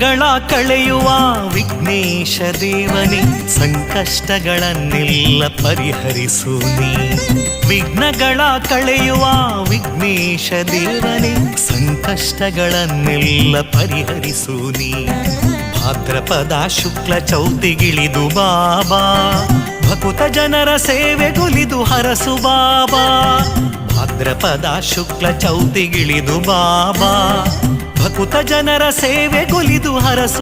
ವಿಘ್ನಗಳ ಕಳೆಯುವ ವಿಘ್ನೇಶ ದೇವನೇ ಸಂಕಷ್ಟಗಳನ್ನೆಲ್ಲ ಪರಿಹರಿಸು ನೀ. ವಿಘ್ನಗಳ ಕಳೆಯುವ ವಿಘ್ನೇಶ ದೇವನೇ ಸಂಕಷ್ಟಗಳನ್ನೆಲ್ಲ ಪರಿಹರಿಸು ನೀ. ಭಾದ್ರಪದ ಶುಕ್ಲ ಚೌತಿಗಿಳಿದು ಬಾಬಾ ಭಕುತ ಜನರ ಸೇವೆಗುಲಿದು ಹರಸು ಬಾಬಾ. ಭಾದ್ರಪದ ಶುಕ್ಲ ಚೌತಿಗಿಳಿದು ಬಾಬಾ ಭಕುತ ಜನರ ಸೇವೆಗುಲಿದು ಹರಸು